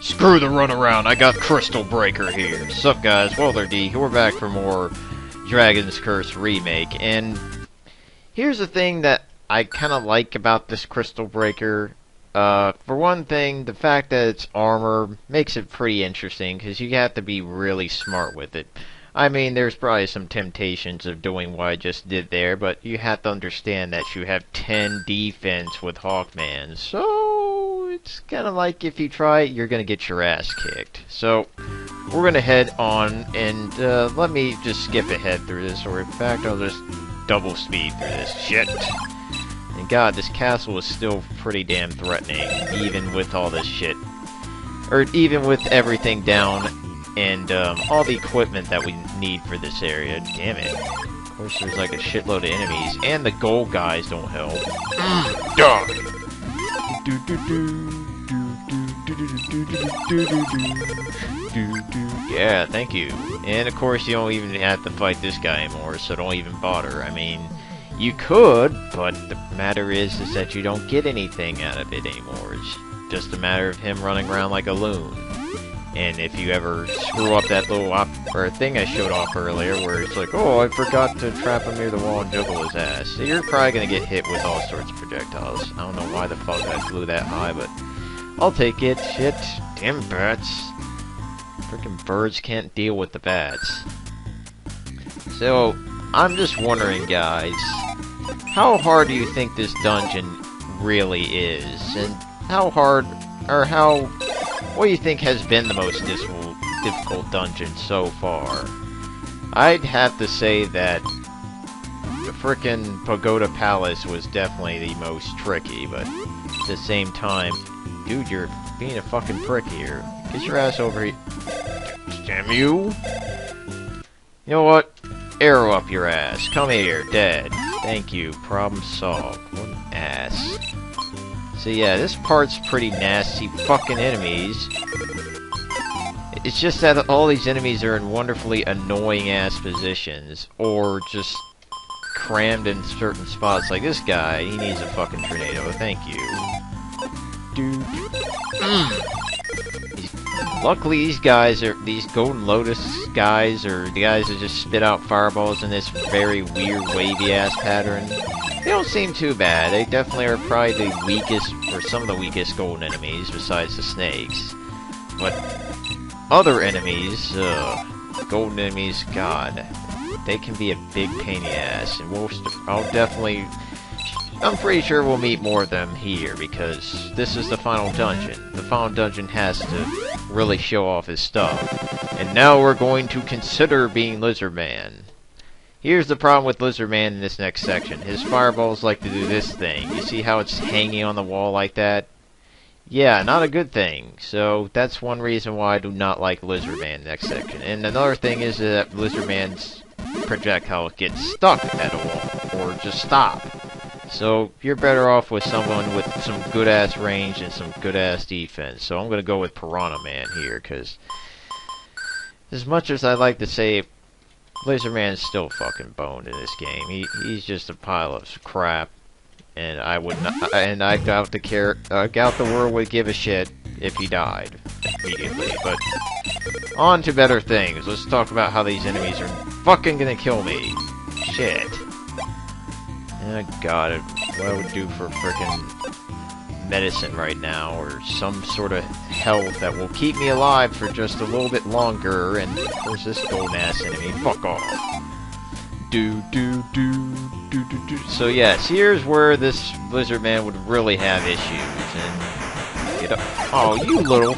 Screw the runaround, I got Crystal Breaker here. Sup guys, Waddler-D, we're back for more Dragon's Curse Remake, and here's the thing that I kinda like about this Crystal Breaker. For one thing, the fact that it's armor makes it pretty interesting, because you have to be really smart with it. I mean, there's probably some temptations of doing what I just did there, but you have to understand that you have 10 defense with Hawkman, so it's kind of like if you try it, you're going to get your ass kicked. So, we're going to head on, and let me just skip ahead through this, or in fact, I'll just double speed through this shit. And god, this castle is still pretty damn threatening, even with all this shit. Or even with everything down, and all the equipment that we need for this area. Damn it. Of course, there's like a shitload of enemies, and the gold guys don't help. Die! Yeah, thank you. And of course, you don't even have to fight this guy anymore, so don't even bother. I mean, you could, but the matter is that you don't get anything out of it anymore. It's just a matter of him running around like a loon. And if you ever screw up that little thing I showed off earlier, where it's like, oh, I forgot to trap him near the wall and juggle his ass, so you're probably gonna get hit with all sorts of projectiles. I don't know why the fuck I flew that high, but I'll take it. Shit. Damn bats. Freaking birds can't deal with the bats. So, I'm just wondering, guys, how hard do you think this dungeon really is? And how hard, or what do you think has been the most difficult dungeon so far? I'd have to say that the frickin' Pagoda Palace was definitely the most tricky, but at the same time, dude, you're being a fucking prick here. Get your ass over here. Damn you! You know what? Arrow up your ass. Come here, dead. Thank you. Problem solved. What an ass. So yeah, this part's pretty nasty fucking enemies. It's just that all these enemies are in wonderfully annoying ass positions, or just crammed in certain spots. Like this guy, he needs a fucking tornado. Thank you. Dude. Luckily, these Golden Lotus guys, are the guys that just spit out fireballs in this very weird wavy ass pattern. They don't seem too bad. They definitely are probably the weakest, or some of the weakest golden enemies, besides the snakes. But other enemies, golden enemies, god, they can be a big pain in the ass. And I'm pretty sure we'll meet more of them here, because this is the final dungeon. The final dungeon has to really show off his stuff. And now we're going to consider being Lizard-Man. Here's the problem with Lizard-Man in this next section. His fireballs like to do this thing. You see how it's hanging on the wall like that? Yeah, not a good thing. So that's one reason why I do not like Lizard-Man next section. And another thing is that Lizard-Man's projectiles get stuck at a wall, or just stop. So you're better off with someone with some good-ass range and some good-ass defense. So I'm going to go with Piranha-Man here, because as much as I like to say Lizard-Man's still fucking boned in this game. He's just a pile of crap, and I would not. And I doubt the world would give a shit if he died immediately. But on to better things. Let's talk about how these enemies are fucking gonna kill me. Shit. Oh god, what I would do for frickin' medicine right now, or some sort of health that will keep me alive for just a little bit longer. And of course, this golden ass enemy, fuck off. So yes, here's where this Lizard-Man would really have issues. And get up. Oh, you little.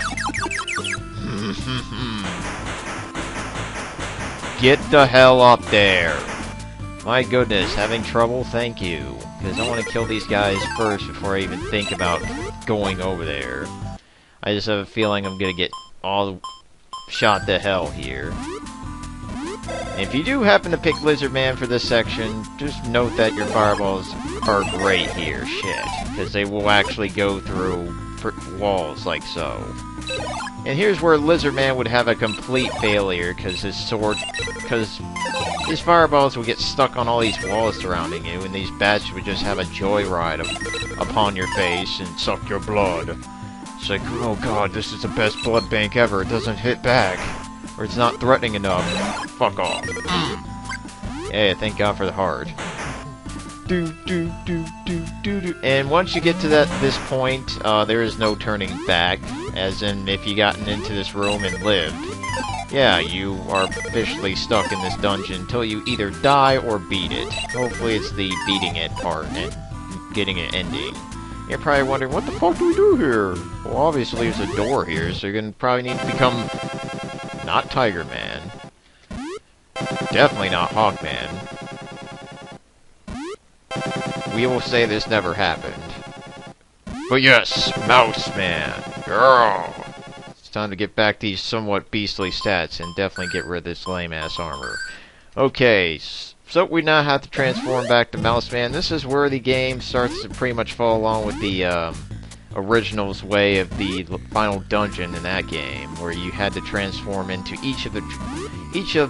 Get the hell up there. My goodness, having trouble? Thank you. Because I want to kill these guys first before I even think about going over there. I just have a feeling I'm going to get all shot to hell here. And if you do happen to pick Lizard-Man for this section, just note that your fireballs are great here. Shit. Because they will actually go through walls like so. And here's where Lizard-Man would have a complete failure, because his fireballs would get stuck on all these walls surrounding you, and these bats would just have a joyride upon your face and suck your blood. It's like, oh god, this is the best blood bank ever. It doesn't hit back. Or it's not threatening enough. Fuck off. Yeah, thank God for the heart. And once you get to this point, there is no turning back. As in, if you gotten into this room and lived, yeah, you are officially stuck in this dungeon until you either die or beat it. Hopefully it's the beating it part and getting an ending. You're probably wondering, what the fuck do we do here? Well, obviously there's a door here, so you're gonna probably need to become... not Tiger Man. Definitely not Hawkman. We will say this never happened. But yes, Mouse Man. Girl. It's time to get back these somewhat beastly stats and definitely get rid of this lame-ass armor. Okay, so we now have to transform back to Mouse Man. This is where the game starts to pretty much fall along with the original's way of the final dungeon in that game, where you had to transform into each of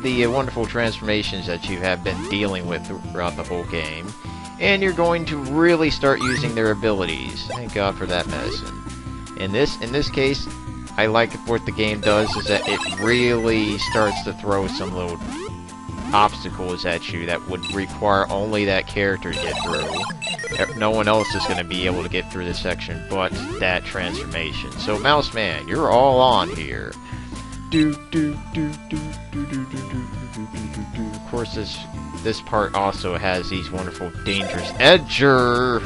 the wonderful transformations that you have been dealing with throughout the whole game. And you're going to really start using their abilities. Thank God for that medicine. In this case, I like what the game does is that it really starts to throw some little obstacles at you that would require only that character to get through. No one else is going to be able to get through this section but that transformation. So Mouse Man, you're all on here. Of course, this part also has these wonderful, dangerous edger.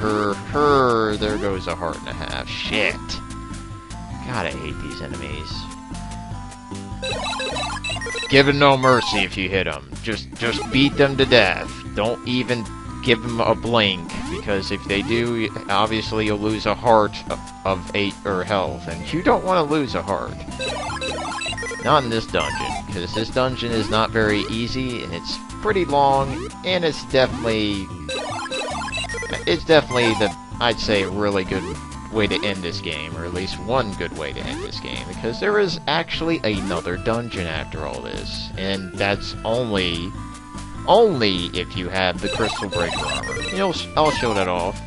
There goes a heart and a half. Shit. God, I hate these enemies. Give them no mercy if you hit them. Just beat them to death. Don't even give them a blink, because if they do, obviously you'll lose a heart of 8 or health, and you don't want to lose a heart. Not in this dungeon, because this dungeon is not very easy, and it's pretty long, and it's definitely the, I'd say, really good way to end this game, or at least one good way to end this game, because there is actually another dungeon after all this, and that's only if you have the Crystal Breaker armor. I'll show that off.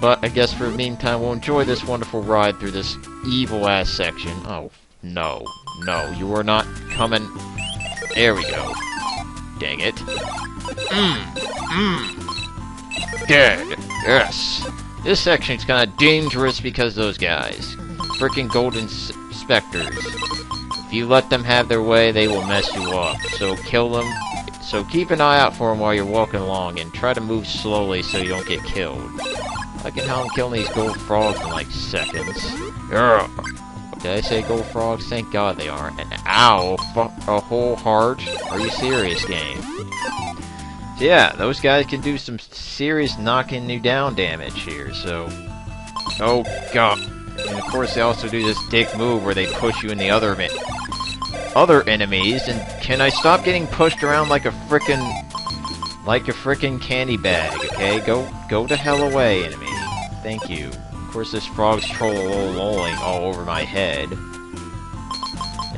But I guess for the meantime, we'll enjoy this wonderful ride through this evil-ass section. Oh, no, you are not coming. There we go. Dang it. Dead. Yes. This section's kind of dangerous because of those guys. Frickin' golden specters. If you let them have their way, they will mess you up. So kill them. So keep an eye out for them while you're walking along, and try to move slowly so you don't get killed. I can how I'm killing these gold frogs in like seconds. Ugh. Did I say gold frogs? Thank God they aren't. And ow, a whole heart? Are you serious, game? So yeah, those guys can do some serious knocking you down damage here, so... Oh god. And of course they also do this dick move where they push you in the other enemies, and can I stop getting pushed around like a frickin' candy bag, okay? Go to hell away, enemy. Thank you. Of course this frog's trolling all over my head.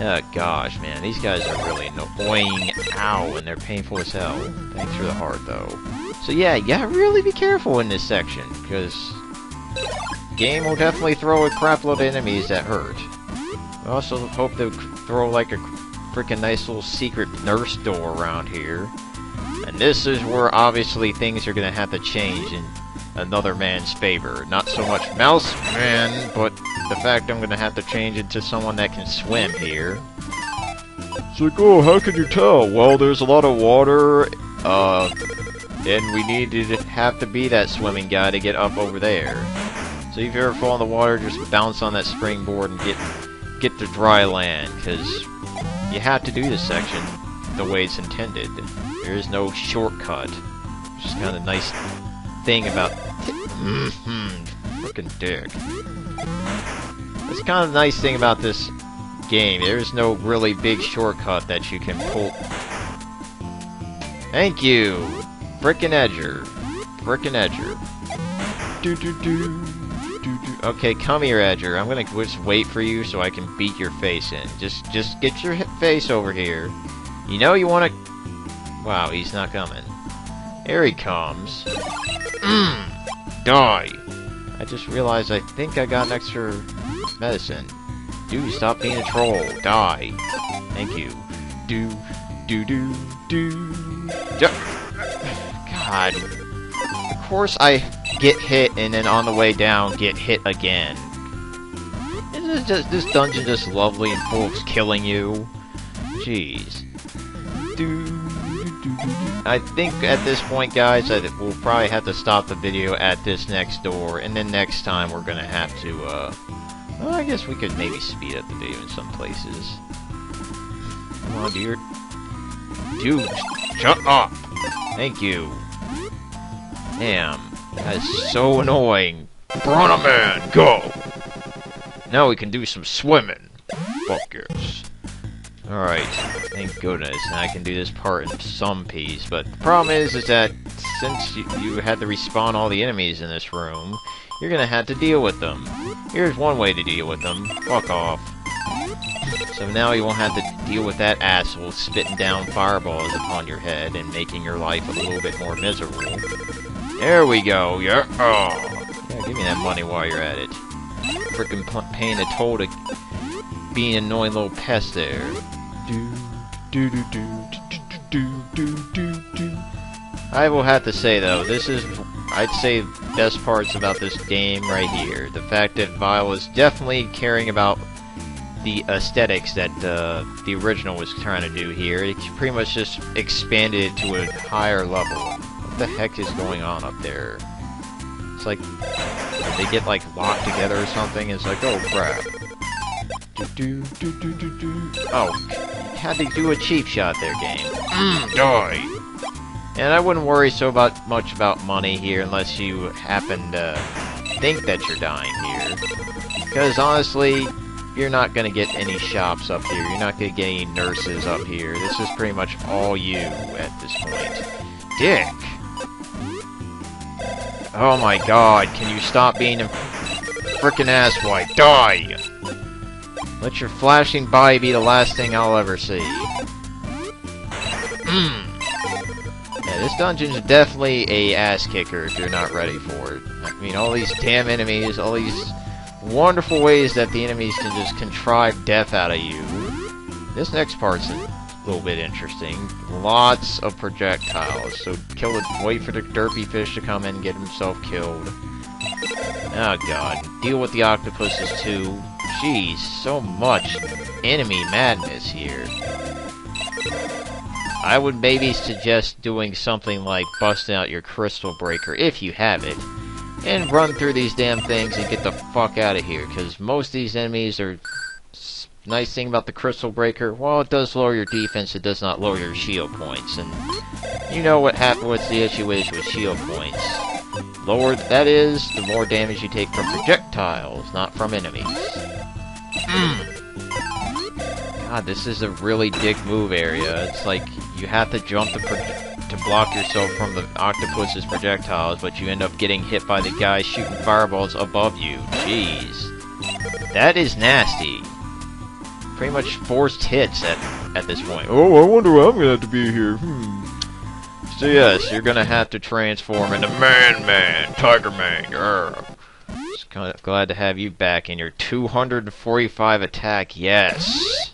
Oh gosh, man, these guys are really annoying. Ow, and they're painful as hell. Thanks for the heart, though. So yeah, you gotta really be careful in this section, because game will definitely throw a crap load of enemies that hurt. I also hope they'll throw like a freaking nice little secret nurse door around here. And this is where obviously things are gonna have to change in another man's favor. Not so much Mouse Man, but the fact I'm gonna have to change it to someone that can swim here. It's like, oh, how could you tell? Well, there's a lot of water, and we need to have to be that swimming guy to get up over there. So if you ever fall in the water, just bounce on that springboard and get to dry land, because you have to do this section the way it's intended. There is no shortcut. Which is kind of nice thing about... Frickin' dick. It's kind of the nice thing about this game. There's no really big shortcut that you can pull. Thank you! Frickin' Edger. Frickin' Edger. Okay, come here, Edger. I'm gonna just wait for you so I can beat your face in. Just get your face over here. You know you wanna... Wow, he's not coming. Here he comes. Die! I just realized I think I got an extra medicine. Dude, stop being a troll. Die. Thank you. Do. God. Of course I get hit and then on the way down get hit again. Isn't this dungeon just lovely and full of killing you? Jeez. I think at this point, guys, that we'll probably have to stop the video at this next door, and then next time we're gonna have to, well, I guess we could maybe speed up the video in some places. Come on, dear. Dude, shut up! Thank you. Damn, that is so annoying. Piranha-Man, go! Now we can do some swimming. Fuck yes. Alright, thank goodness. Now I can do this part in some piece, but the problem is that since you had to respawn all the enemies in this room, you're gonna have to deal with them. Here's one way to deal with them. Fuck off. So now you won't have to deal with that asshole spitting down fireballs upon your head and making your life a little bit more miserable. There we go, yeah. Oh. Yeah, give me that money while you're at it. Frickin' paying a toll to being an annoying little pest there. I will have to say though, this is, I'd say, best parts about this game right here. The fact that Vile is definitely caring about the aesthetics that the original was trying to do here. It pretty much just expanded it to a higher level. What the heck is going on up there? It's like, they get like locked together or something. It's like, oh crap. Oh, had to do a cheap shot there, game. Die. And I wouldn't worry so much about money here unless you happen to think that you're dying here. Because honestly, you're not going to get any shops up here. You're not going to get any nurses up here. This is pretty much all you at this point. Dick! Oh my god, can you stop being a frickin' asswipe? Die! Let your flashing body be the last thing I'll ever see. Yeah, this dungeon's definitely a ass kicker if you're not ready for it. I mean, all these damn enemies, all these wonderful ways that the enemies can just contrive death out of you. This next part's a little bit interesting. Lots of projectiles, so wait for the derpy fish to come in and get himself killed. Oh god, deal with the octopuses too. Jeez, so much enemy madness here. I would maybe suggest doing something like busting out your crystal breaker, if you have it, and run through these damn things and get the fuck out of here, because most of these enemies are... Nice thing about the crystal breaker, while it does lower your defense, it does not lower your shield points, and you know what's the issue is with shield points. Lower that is, the more damage you take from projectiles, not from enemies. God, this is a really dick move area. It's like you have to jump to block yourself from the octopus's projectiles, but you end up getting hit by the guy shooting fireballs above you. Jeez. That is nasty. Pretty much forced hits at this point. Oh, I wonder why I'm gonna have to be here. So yes, you're gonna have to transform into Man, Tiger Man. Just kind of glad to have you back in your 245 attack. Yes.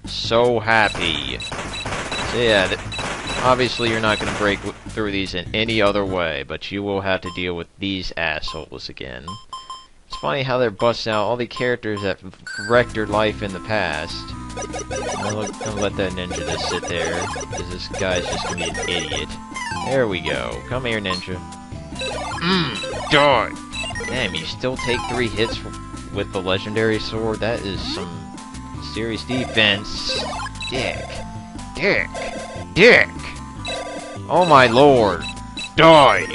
So happy. So yeah, obviously you're not gonna break through these in any other way, but you will have to deal with these assholes again. It's funny how they're busting out all the characters that wrecked your life in the past. I'm gonna let that ninja just sit there, because this guy's just gonna be an idiot. There we go. Come here, ninja. Die! Damn, you still take 3 hits with the legendary sword? That is some serious defense. Dick. Oh my lord. Die!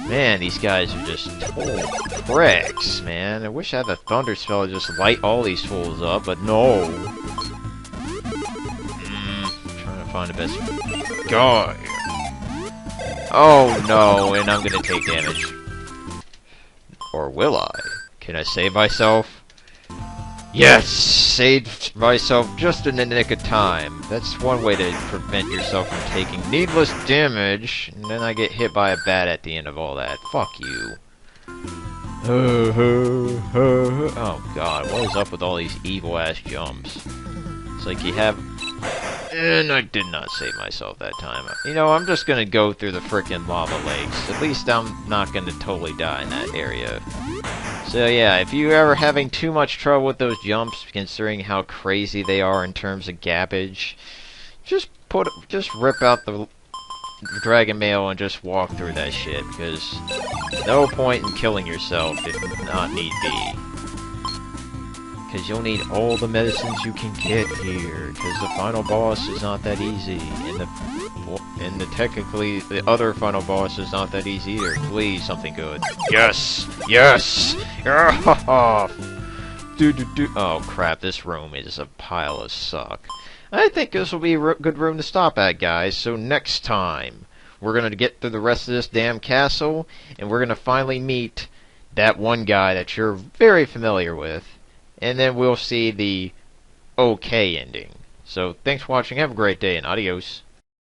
Man, these guys are just total pricks, man. I wish I had the thunder spell to just light all these fools up, but no. Trying to find the best guy. Oh no, and I'm gonna take damage. Or will I? Can I save myself? Yes! Saved myself just in the nick of time. That's one way to prevent yourself from taking needless damage, and then I get hit by a bat at the end of all that. Fuck you. Oh god, what is up with all these evil ass jumps? It's like you have... And I did not save myself that time. You know, I'm just gonna go through the frickin' lava lakes. At least I'm not gonna totally die in that area. So yeah, if you're ever having too much trouble with those jumps, considering how crazy they are in terms of gappage, just rip out the Dragon Mail and just walk through that shit, because no point in killing yourself if not need be. Because you'll need all the medicines you can get here, because the final boss is not that easy, and technically the other final boss is not that easy either. Please, something good. Yes! Yes! Oh crap, this room is a pile of suck. I think this will be a good room to stop at, guys, so next time we're gonna get through the rest of this damn castle, and we're gonna finally meet that one guy that you're very familiar with, and then we'll see the okay ending. So, thanks for watching, have a great day, and adios.